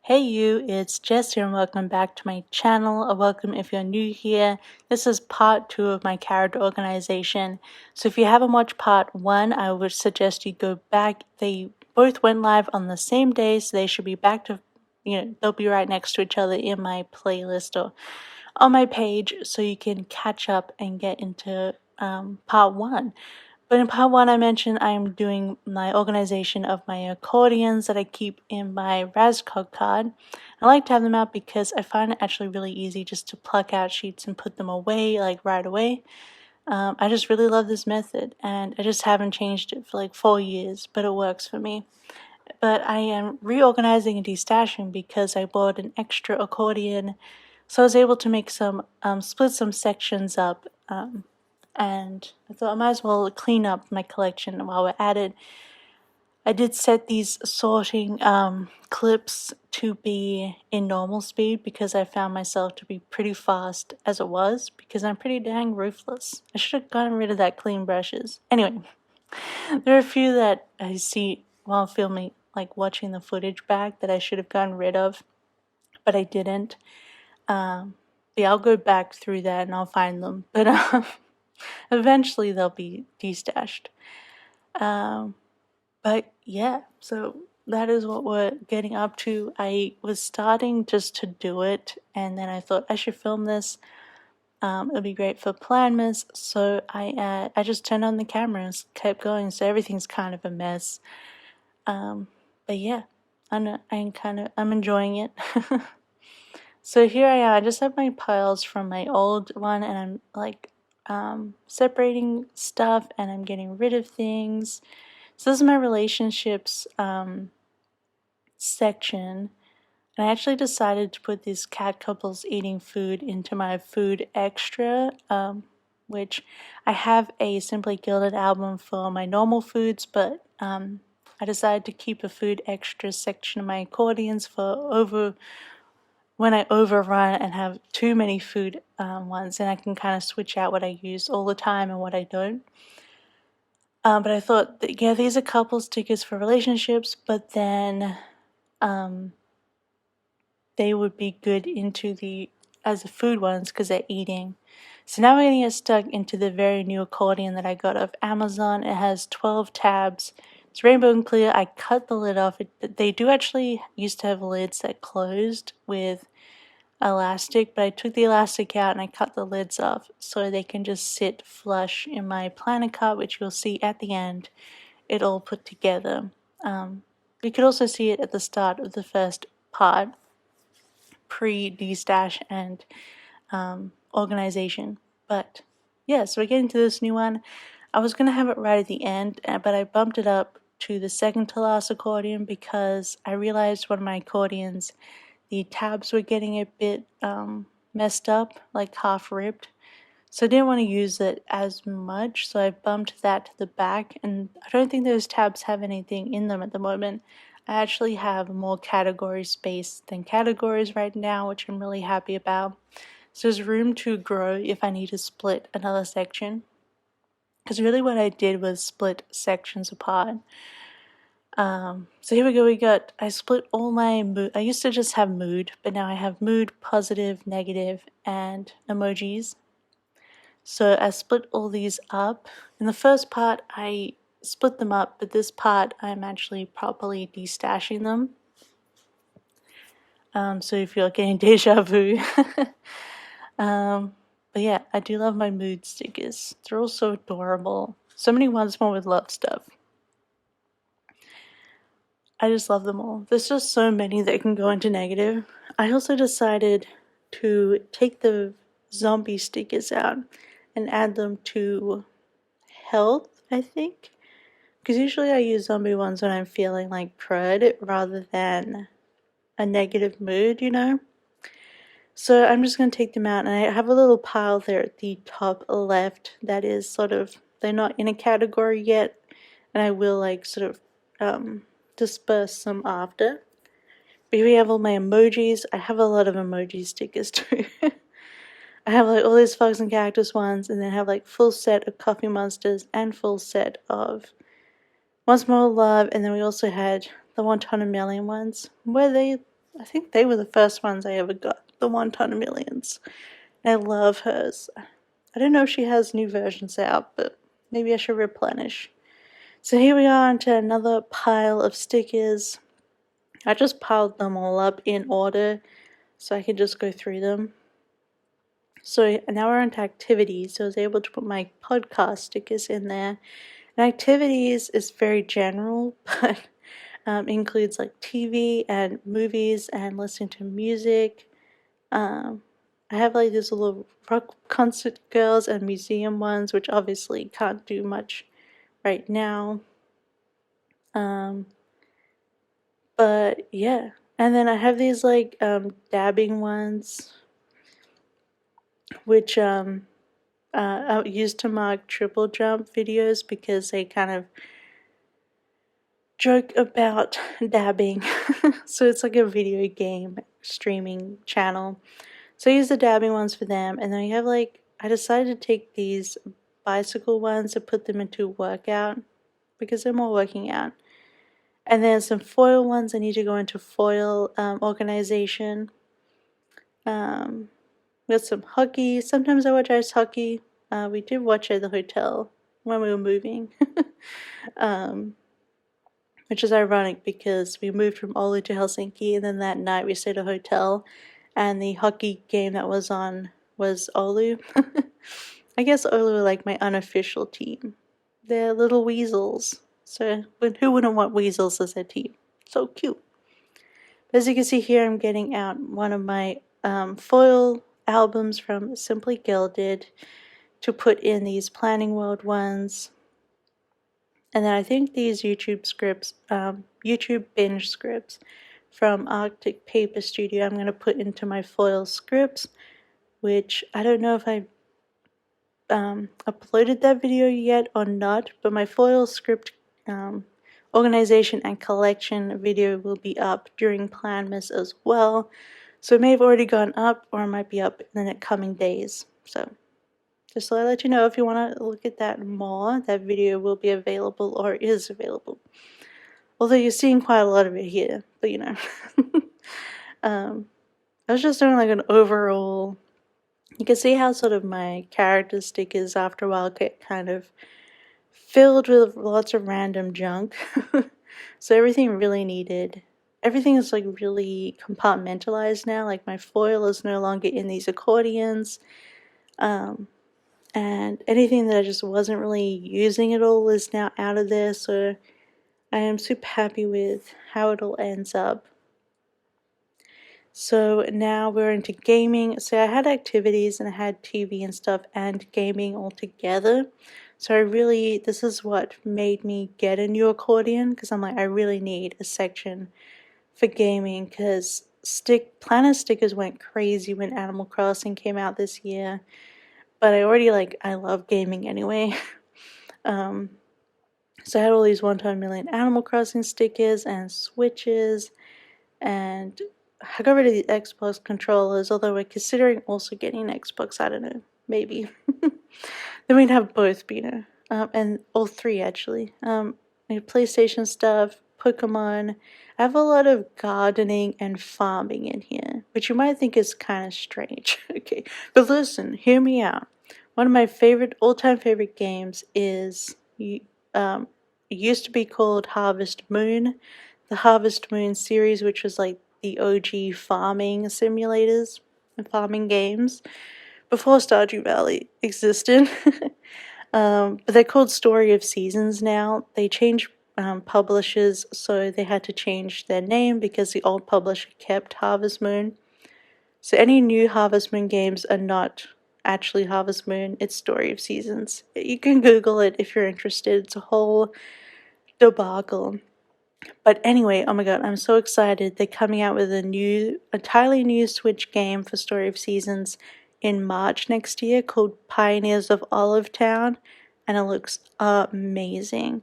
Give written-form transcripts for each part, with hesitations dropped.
Hey you, it's Jess here and welcome back to my channel, or welcome if you're new here. This is part 2 of my character organization. So if you haven't watched part 1, I would suggest you go back. They both went live on the same day, so they should be back to, they'll be right next to each other in my playlist or on my page, so you can catch up and get into part 1. But in part 1, I mentioned I'm doing my organization of my accordions that I keep in my Razcog card. I like to have them out because I find it actually really easy just to pluck out sheets and put them away, like right away. I just really love this method, and I just haven't changed it for like 4 years, but it works for me. But I am reorganizing and destashing because I bought an extra accordion, so I was able to make split some sections up. And I thought I might as well clean up my collection while we're at it. I did set these sorting clips to be in normal speed because I found myself to be pretty fast as it was, because I'm pretty dang ruthless. I should have gotten rid of that clean brushes. Anyway, there are a few that I see while filming, like watching the footage back, that I should have gotten rid of, but I didn't. Yeah, I'll go back through that and I'll find them. But eventually they'll be destashed. But yeah, so that is what we're getting up to. I was starting just to do it, and then I thought I should film this. It'll be great for PLANMAS, so I just turned on the camera and kept going. So everything's kind of a mess. But yeah, I'm enjoying it. So here I am. I just have my piles from my old one, and I'm like separating stuff, and I'm getting rid of things. So this is my relationships section, and I actually decided to put these cat couples eating food into my food extra, which I have a Simply Gilded album for my normal foods, but I decided to keep a food extra section of my accordions for when I overrun and have too many food ones, and I can kind of switch out what I use all the time and what I don't. But I thought, that, yeah, these are couple stickers for relationships, but then they would be good as the food ones because they're eating. So now we're going to get stuck into the very new accordion that I got off Amazon. It has 12 tabs. It's rainbow and clear. I cut the lid off. They do actually used to have lids that closed with elastic, but I took the elastic out and I cut the lids off so they can just sit flush in my planner card, which you'll see at the end. It all put together. You could also see it at the start of the first part, pre-destash and organization. But yeah, so we're getting to this new one. I was going to have it right at the end, but I bumped it up to the second to last accordion because I realized one of my accordions, the tabs were getting a bit messed up, like half ripped. So I didn't want to use it as much, so I bumped that to the back, and I don't think those tabs have anything in them at the moment. I actually have more category space than categories right now, which I'm really happy about. So there's room to grow if I need to split another section. Because really what I did was split sections apart. So here we go, I split all my mood. I used to just have mood, but now I have mood, positive, negative, and emojis. So I split all these up. In the first part, I split them up, but this part, I'm actually properly destashing them. So if you're getting deja vu. But yeah, I do love my mood stickers. They're all so adorable. So many ones more with love stuff. I just love them all. There's just so many that can go into negative. I also decided to take the zombie stickers out and add them to health, I think. Because usually I use zombie ones when I'm feeling like crud rather than a negative mood, you know? So I'm just going to take them out, and I have a little pile there at the top left that is sort of, they're not in a category yet, and I will like sort of disperse some after. But here we have all my emojis. I have a lot of emoji stickers too. I have like all these frogs and cactus ones, and then I have like full set of coffee monsters and full set of Once More Love, and then we also had the 1 ton of million ones where they I think they were the first ones I ever got, the 1 ton of millions. And I love hers. I don't know if she has new versions out, but maybe I should replenish. So here we are onto another pile of stickers. I just piled them all up in order so I can just go through them. So now we're onto activities. So I was able to put my podcast stickers in there. And activities is very general, but includes like TV and movies and listening to music. I have like these little rock concert girls and museum ones, which obviously can't do much right now. But yeah, and then I have these like dabbing ones, which I used to mark triple jump videos because they kind of joke about dabbing. So it's like a video game streaming channel. So I use the dabbing ones for them, and then we have like, I decided to take these bicycle ones and put them into workout because they're more working out. And then some foil ones, I need to go into foil organization. We got some hockey. Sometimes I watch ice hockey. We did watch at the hotel when we were moving. Which is ironic because we moved from Oulu to Helsinki, and then that night we stayed at a hotel, and the hockey game that was on was Oulu. I guess Oulu are like my unofficial team. They're little weasels. So who wouldn't want weasels as their team? So cute. As you can see here, I'm getting out one of my foil albums from Simply Gilded to put in these Planning World ones. And then I think these YouTube binge scripts from Arctic Paper Studio I'm going to put into my foil scripts, which I don't know if I uploaded that video yet or not, but my foil script organization and collection video will be up during PLANMAS as well. So it may have already gone up or it might be up in the coming days. So just so I let you know, if you want to look at that more, that video will be available or is available. Although you're seeing quite a lot of it here, but you know. I was just doing like an overall, you can see how sort of my character stickers after a while get kind of filled with lots of random junk. So everything is like really compartmentalized now. Like my foil is no longer in these accordions. And anything that I just wasn't really using at all is now out of there. So I am super happy with how it all ends up. So now we're into gaming. So I had activities and I had TV and stuff and gaming all together. So this is what made me get a new accordion, because I'm like, I really need a section for gaming, because planner stickers went crazy when Animal Crossing came out this year. But I love gaming anyway. So I had all these 1 ton million Animal Crossing stickers and switches, and I got rid of the Xbox controllers, although we're considering also getting an Xbox, I don't know, maybe. Then we'd have both, and all three actually. PlayStation stuff, Pokemon. I have a lot of gardening and farming in here, which you might think is kind of strange. Okay, but listen, hear me out. One of my all-time favorite games is, it used to be called Harvest Moon. The Harvest Moon series, which was like the OG farming simulators and farming games before Stardew Valley existed. But they're called Story of Seasons now. They changed publishers, so they had to change their name because the old publisher kept Harvest Moon. So any new Harvest Moon games are not actually Harvest Moon, it's Story of Seasons. You can Google it if you're interested. It's a whole debacle. But anyway, oh my god, I'm so excited. They're coming out with a entirely new Switch game for Story of Seasons in March next year called Pioneers of Olive Town, and it looks amazing.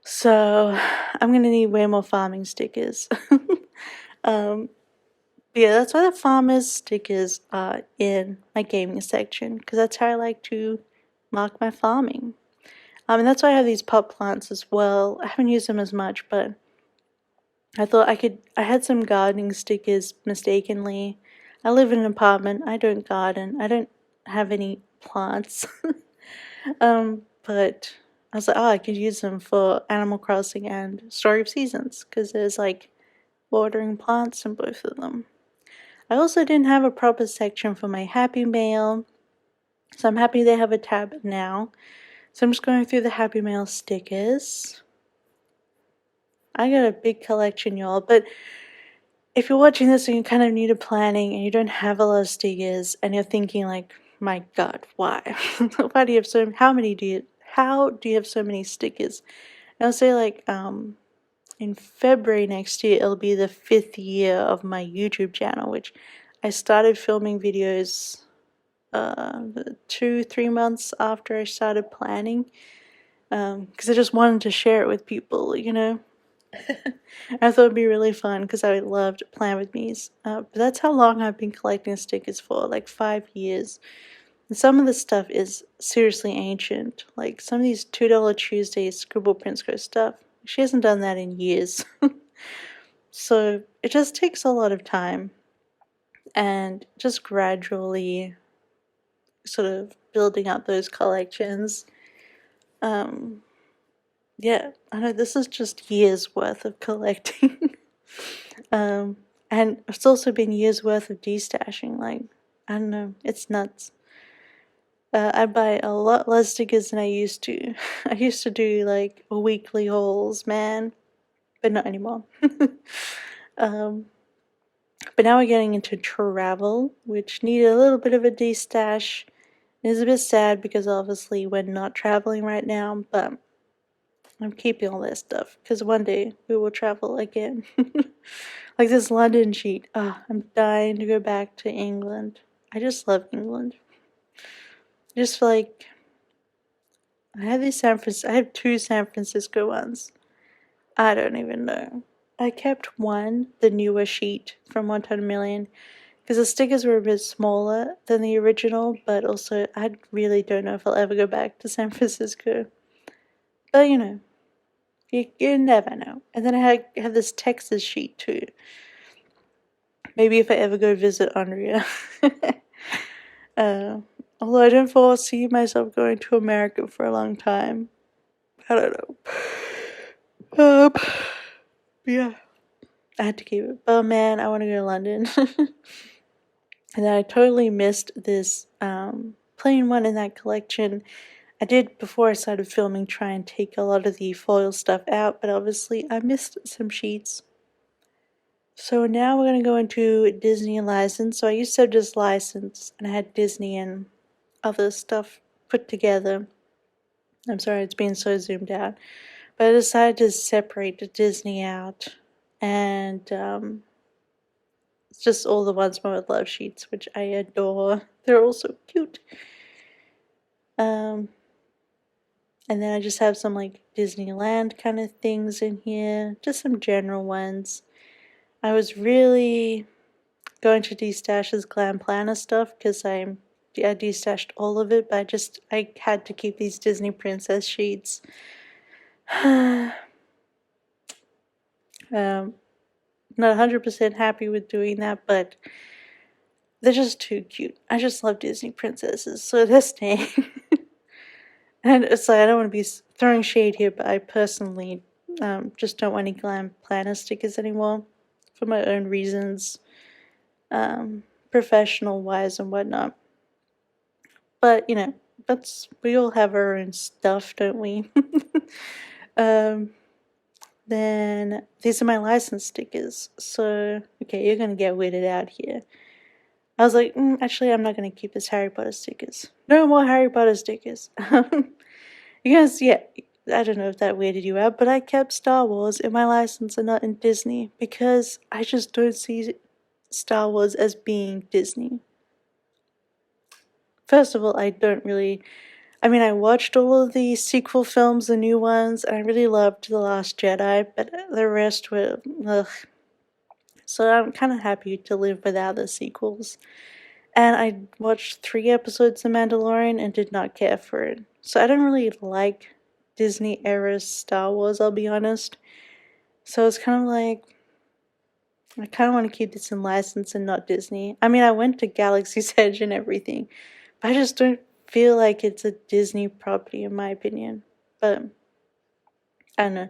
So I'm gonna need way more farming stickers. Yeah, that's why the farmers stickers are in my gaming section, because that's how I like to mark my farming. And that's why I have these pot plants as well. I haven't used them as much, but I thought I had some gardening stickers mistakenly. I live in an apartment. I don't garden. I don't have any plants. But I was like, oh, I could use them for Animal Crossing and Story of Seasons because there's like watering plants in both of them. I also didn't have a proper section for my Happy Mail, so I'm happy they have a tab now. So I'm just going through the Happy Mail stickers. I got a big collection, y'all, but if you're watching this and you're kind of new to planning and you don't have a lot of stickers and you're thinking like, my God, why? Why do you have how do you have so many stickers? And I'll say like, in February next year, it'll be the 5th year of my YouTube channel, which I started filming videos 2-3 months after I started planning, because I just wanted to share it with people, you know. I thought it'd be really fun because I loved Plan With Me's. But that's how long I've been collecting stickers for, like 5 years. And some of the stuff is seriously ancient. Like some of these $2 Tuesday Scribble Princess stuff. She hasn't done that in years. So it just takes a lot of time and just gradually sort of building up those collections. Yeah, I know this is just years worth of collecting. And it's also been years worth of destashing. Like, I don't know, it's nuts. I buy a lot less stickers than I used to. I used to do like weekly hauls, man, but not anymore. But now we're getting into travel, which needed a little bit of a destash. It's a bit sad because obviously we're not traveling right now, but I'm keeping all that stuff because one day we will travel again. Like this London sheet. Oh, I'm dying to go back to England. I just love England. Just like I have 2 San Francisco ones. I don't even know. I kept one, the newer sheet from 100 million, because the stickers were a bit smaller than the original, but also I really don't know if I'll ever go back to San Francisco. But you know, you never know. And then I have this Texas sheet too. Maybe if I ever go visit Andrea. Although I don't foresee myself going to America for a long time. I don't know. Yeah, I had to keep it. But man, I want to go to London. And then I totally missed this plain one in that collection. I did, before I started filming, try and take a lot of the foil stuff out, but obviously I missed some sheets. So now we're going to go into Disney license. So I used to have just license, and I had Disney and other stuff put together. I'm sorry, it's being so zoomed out. But I decided to separate the Disney out, and it's just all the ones with love sheets, which I adore. They're all so cute. And then I just have some like Disneyland kind of things in here, just some general ones. I was really going to Destash's Glam Planner stuff because I destashed all of it, but I had to keep these Disney Princess sheets. Not 100% happy with doing that, but they're just too cute. I just love Disney princesses, so they're staying. And it's like, I don't want to be throwing shade here, but I personally just don't want any Glam Planner stickers anymore for my own reasons, professional wise and whatnot. But you know, we all have our own stuff, don't we? Then these are my license stickers. So okay, you're gonna get weirded out here. I was like, actually, I'm not gonna keep this Harry Potter stickers. No more Harry Potter stickers. You guys, yeah, I don't know if that weirded you out, but I kept Star Wars in my license and not in Disney because I just don't see Star Wars as being Disney. First of all, I watched all of the sequel films, the new ones, and I really loved The Last Jedi, but the rest were, ugh. So I'm kind of happy to live without the sequels. And I watched 3 episodes of Mandalorian and did not care for it. So I don't really like Disney era Star Wars, I'll be honest. So it's kind of like, I kind of want to keep this in license and not Disney. I mean, I went to Galaxy's Edge and everything, but I just don't feel like it's a Disney property in my opinion. But I don't know.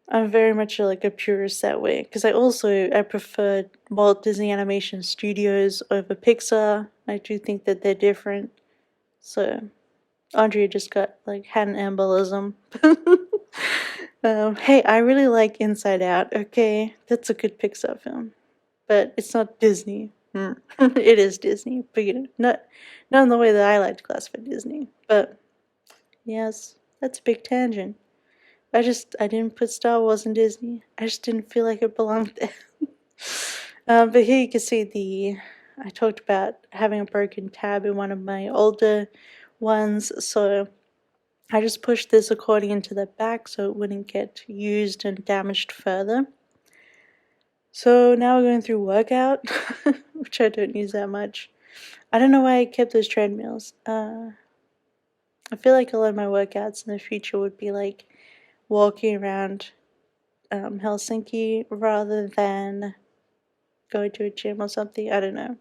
I'm very much like a purist that way because I prefer Walt Disney Animation Studios over Pixar. I do think that they're different. So Andrea just had an embolism. Hey, I really like Inside Out. Okay, that's a good Pixar film, but it's not Disney. It is Disney, but not in the way that I like to classify Disney. But yes, that's a big tangent. I didn't put Star Wars in Disney. I just didn't feel like it belonged there. But here you can see I talked about having a broken tab in one of my older ones, so I just pushed this accordion to the back so it wouldn't get used and damaged further. So now we're going through workout, which I don't use that much. I don't know why I kept those treadmills. I feel like a lot of my workouts in the future would be like walking around Helsinki rather than going to a gym or something. I don't know.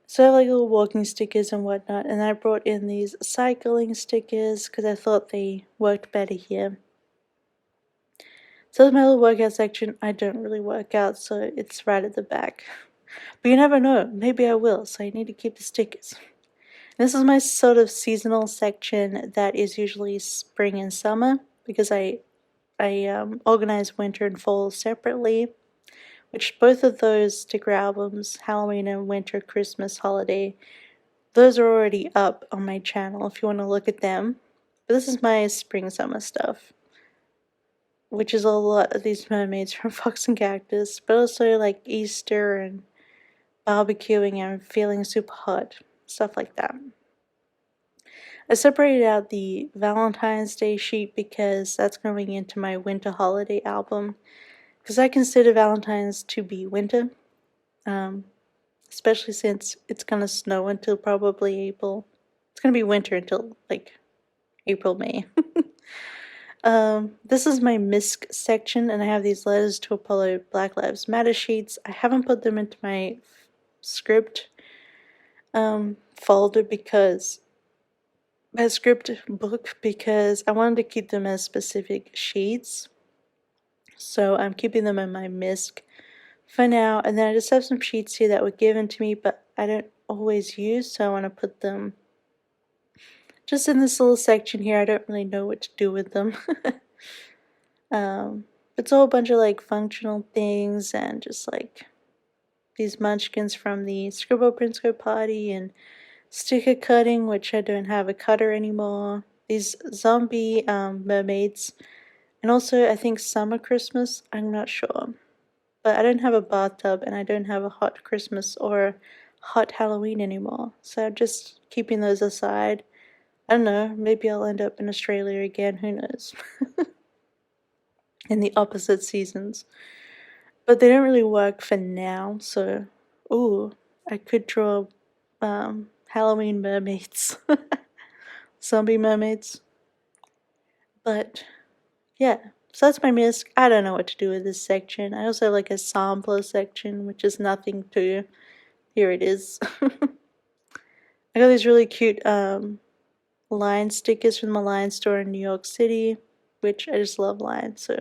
So I have like little walking stickers and whatnot, and I brought in these cycling stickers because I thought they worked better here. So that's my little workout section. I don't really work out, so it's right at the back. But you never know, maybe I will, so I need to keep the stickers. This is my sort of seasonal section that is usually spring and summer because I organize winter and fall separately, which both of those sticker albums, Halloween and Winter Christmas Holiday, those are already up on my channel if you want to look at them. But this is my spring summer stuff, which is a lot of these mermaids from Fox and Cactus, but also like Easter and barbecuing and feeling super hot, stuff like that. I separated out the Valentine's Day sheet because that's going into my winter holiday album, because I consider Valentine's to be winter, especially since it's going to snow until probably April. It's going to be winter until like April, May. This is my MISC section, and I have these Letters to Apollo Black Lives Matter sheets. I haven't put them into my script folder because my script book because I wanted to keep them as specific sheets. So I'm keeping them in my MISC for now, and then I just have some sheets here that were given to me but I don't always use, so I want to put them just in this little section here. I don't really know what to do with them. It's a whole bunch of like functional things and just like these munchkins from the Scribble Prinsco party and sticker cutting, which I don't have a cutter anymore. These zombie mermaids, and also I think Summer Christmas, I'm not sure. But I don't have a bathtub and I don't have a hot Christmas or hot Halloween anymore, so I'm just keeping those aside. I don't know, maybe I'll end up in Australia again, who knows. In the opposite seasons. But they don't really work for now, so ooh, I could draw Halloween mermaids. Zombie mermaids. But yeah, so that's my MISC. I don't know what to do with this section. I also have like a sampler section, which is nothing to. Here it is. I got these really cute line stickers from the line store in New York City, which I just love lines, so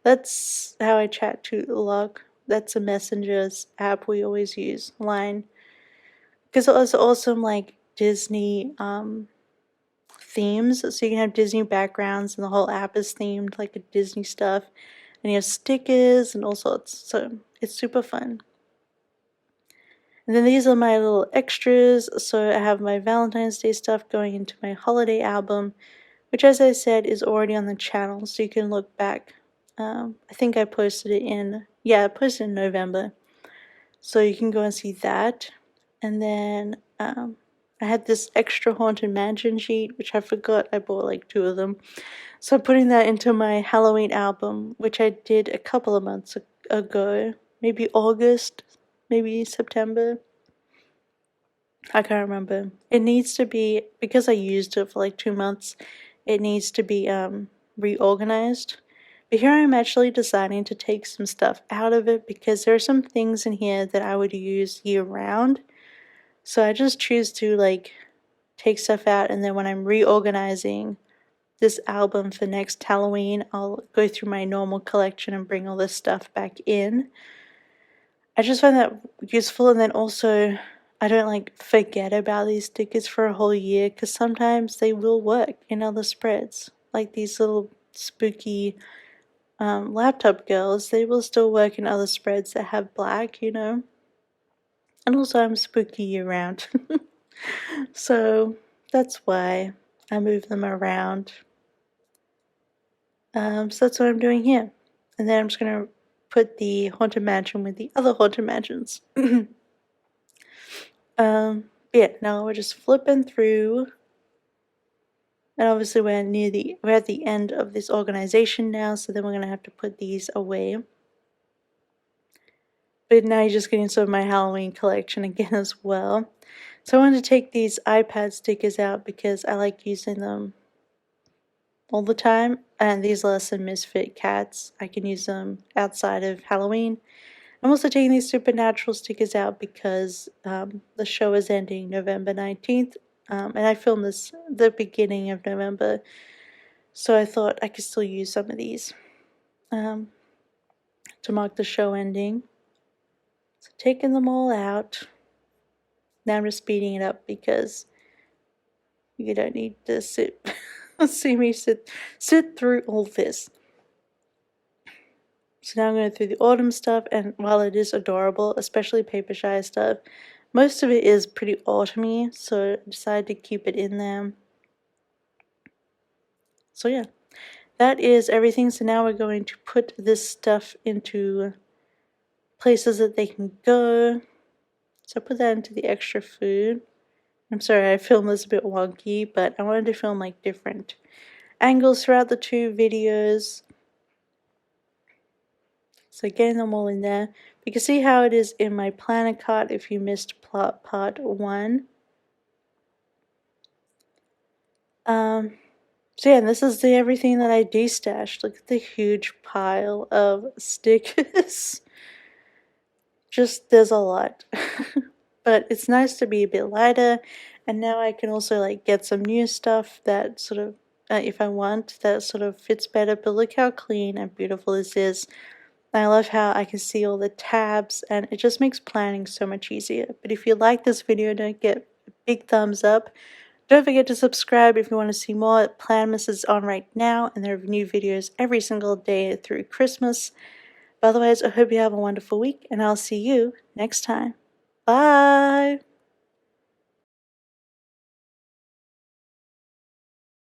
that's how I chat to Log. That's a messengers app we always use, Line. Because it was awesome like Disney themes, so you can have Disney backgrounds and the whole app is themed like a Disney stuff, and you have stickers and all sorts, so it's super fun. And then these are my little extras, so I have my Valentine's Day stuff going into my holiday album, which as I said is already on the channel, so you can look back. I think I posted it I posted in November, so you can go and see that. And then I had this extra Haunted Mansion sheet, which I forgot I bought like 2 of them. So I'm putting that into my Halloween album, which I did a couple of months ago, maybe August, maybe September. I can't remember. It needs to be, because I used it for like 2 months, it needs to be reorganized But here I'm actually deciding to take some stuff out of it because there are some things in here that I would use year round. So I just choose to like take stuff out, and then when I'm reorganizing this album for next Halloween, I'll go through my normal collection and bring all this stuff back in. I just find that useful, and then also I don't like forget about these stickers for a whole year because sometimes they will work in other spreads. Like these little spooky laptop girls, they will still work in other spreads that have black, you know. And also I'm spooky year round. So that's why I move them around. So that's what I'm doing here. And then I'm just going to put the Haunted Mansion with the other Haunted Mansions. Yeah, now we're just flipping through. And obviously we're at the end of this organization now, so then we're going to have to put these away. But now you're just getting some of my Halloween collection again as well. So I wanted to take these iPad stickers out because I like using them all the time. And these are some Misfit cats. I can use them outside of Halloween. I'm also taking these Supernatural stickers out because the show is ending November 19th. And I filmed this the beginning of November. So I thought I could still use some of these to mark the show ending. So taking them all out. Now I'm just speeding it up because you don't need to see me sit through all this. So now I'm going through the autumn stuff, and while it is adorable, especially Paper Shy stuff, most of it is pretty autumny, so I decided to keep it in there. So yeah, that is everything. So now we're going to put this stuff into places that they can go. So I put that into the extra food. I'm sorry I filmed this a bit wonky, but I wanted to film like different angles throughout the two videos. So getting them all in there. You can see how it is in my planner card if you missed part 1. So yeah, and this is everything that I destashed. Look at the huge pile of stickers. Just, there's a lot. But it's nice to be a bit lighter, and now I can also like get some new stuff that sort of, if I want, that sort of fits better. But look how clean and beautiful this is. I love how I can see all the tabs, and it just makes planning so much easier. But if you like this video, don't forget a big thumbs up. Don't forget to subscribe if you want to see more. PLANMAS is on right now, and there are new videos every single day through Christmas. But otherwise, I hope you have a wonderful week, and I'll see you next time. Bye!